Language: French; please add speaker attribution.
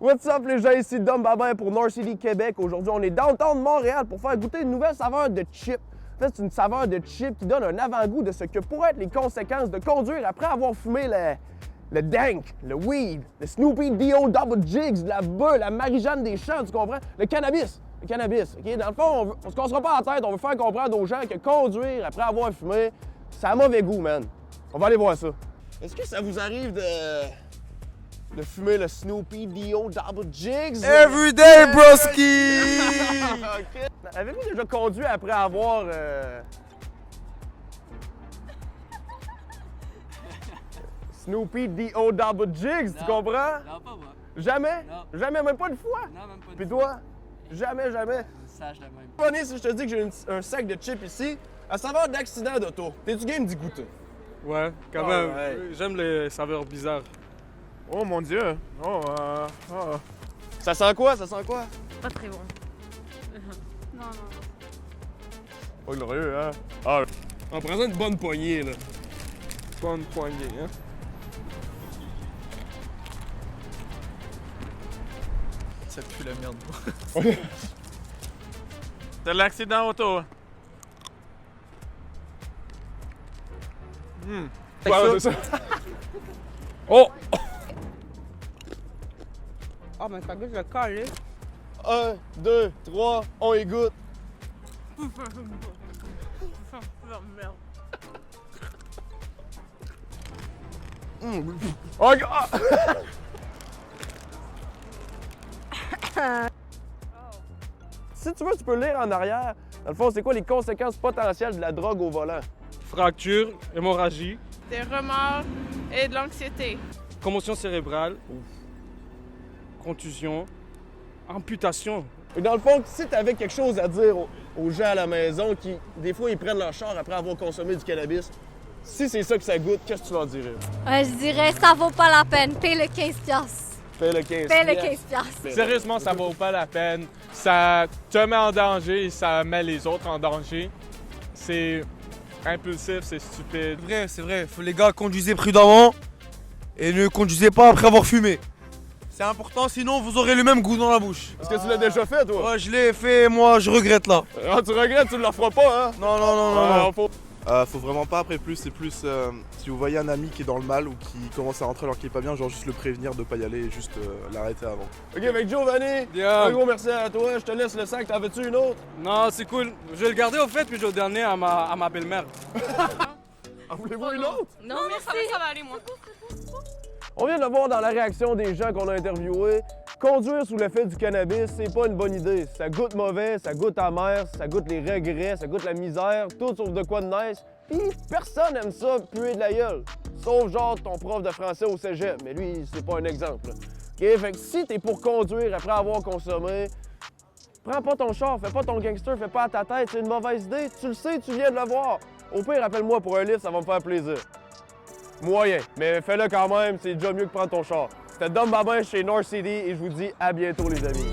Speaker 1: What's up les gens, ici Dom Babin pour North City Québec. Aujourd'hui, on est downtown Montréal pour faire goûter une nouvelle saveur de chip. En fait, c'est une saveur de chip qui donne un avant-goût de ce que pourraient être les conséquences de conduire après avoir fumé le dank, le weed, le Snoopy D.O. Double Jigs, la bulle, la Marie-Jeanne des champs, tu comprends? Le cannabis. Le cannabis, OK? Dans le fond, on se cassera pas la tête, on veut faire comprendre aux gens que conduire après avoir fumé, ça a mauvais goût, man. On va aller voir ça. Est-ce que ça vous arrive de fumer le Snoopy D.O. Double Jigs?
Speaker 2: Everyday, broski!
Speaker 1: Okay. Avez-vous déjà conduit après avoir... Snoopy D.O. Double Jigs, tu comprends?
Speaker 3: Non, pas moi.
Speaker 1: Jamais?
Speaker 3: Non.
Speaker 1: Jamais, même pas une fois?
Speaker 3: Non, même pas une
Speaker 1: Puis
Speaker 3: fois.
Speaker 1: toi? Jamais, jamais.
Speaker 3: Sage de même.
Speaker 1: Bonne si je te dis que j'ai un sac de chips ici, à saveur d'accident d'auto. T'es-tu game d'y goûter?
Speaker 2: Ouais, quand
Speaker 1: Oh,
Speaker 2: même.
Speaker 1: ouais.
Speaker 2: J'aime les saveurs bizarres.
Speaker 1: Oh mon Dieu! Ça sent quoi? Ça sent quoi?
Speaker 4: Pas très bon. Non, non.
Speaker 1: Pas glorieux, hein? Ah, on prend ça une bonne poignée, là.
Speaker 2: Bonne poignée, hein?
Speaker 3: Ça pue la merde.
Speaker 2: C'est l'accident auto.
Speaker 1: Ouais, c'est ça.
Speaker 2: Oh!
Speaker 4: Oh, mais ça goûte le calé.
Speaker 1: 1, 2, 3, on y goûte. Oh, ah! Si tu veux, tu peux lire en arrière. Dans le fond, c'est quoi les conséquences potentielles de la drogue au volant?
Speaker 2: Fracture, hémorragie,
Speaker 5: Des remords et de l'anxiété.
Speaker 2: commotion cérébrale, contusion, amputation.
Speaker 1: Et dans le fond, si tu avais quelque chose à dire aux gens à la maison qui, des fois, ils prennent leur char après avoir consommé du cannabis, si c'est ça que ça goûte, qu'est-ce que tu leur dirais?
Speaker 4: Je dirais, ça vaut pas la peine. Paye le 15 piastres.
Speaker 1: Fais le 15.
Speaker 4: Paye le 15 piastres.
Speaker 2: Sérieusement, ça vaut pas la peine. Ça te met en danger et ça met les autres en danger. C'est impulsif, c'est stupide.
Speaker 6: C'est vrai. Faut les gars conduisez prudemment et ne conduisez pas après avoir fumé. C'est important, sinon vous aurez le même goût dans la bouche.
Speaker 1: Est-ce que tu l'as déjà fait, toi?
Speaker 6: Ouais, je l'ai fait, moi je regrette là.
Speaker 1: Ah, tu regrettes, tu ne le referas pas, hein?
Speaker 6: Non, non, non, non, non.
Speaker 1: Faut...
Speaker 7: Faut vraiment pas après plus, c'est plus si vous voyez un ami qui est dans le mal ou qui commence à rentrer alors qu'il est pas bien, genre juste le prévenir de pas y aller et juste l'arrêter avant.
Speaker 1: OK, avec Giovanni,
Speaker 2: Bien.
Speaker 1: un gros merci à toi. Je te laisse le sac. T'en veux-tu une autre?
Speaker 2: Non, c'est cool. Je vais le garder au fait puis je vais le donner à ma belle-mère.
Speaker 1: En voulez-vous une autre?
Speaker 4: Non, merci.
Speaker 5: Ça va aller, moi.
Speaker 1: On vient de le voir dans la réaction des gens qu'on a interviewés. Conduire sous l'effet du cannabis, c'est pas une bonne idée. Ça goûte mauvais, ça goûte amer, ça goûte les regrets, ça goûte la misère, tout sauf de quoi de nice. Puis personne aime ça, puer de la gueule. Sauf genre ton prof de français au cégep, mais lui, c'est pas un exemple. OK? Fait que si t'es pour conduire après avoir consommé, prends pas ton char, fais pas ton gangster, fais pas à ta tête, c'est une mauvaise idée. Tu le sais, tu viens de le voir. Au pire, appelle-moi pour un livre, ça va me faire plaisir. Moyen, mais fais-le quand même, c'est déjà mieux que prendre ton char. C'était Dom Babin chez North City et je vous dis à bientôt les amis.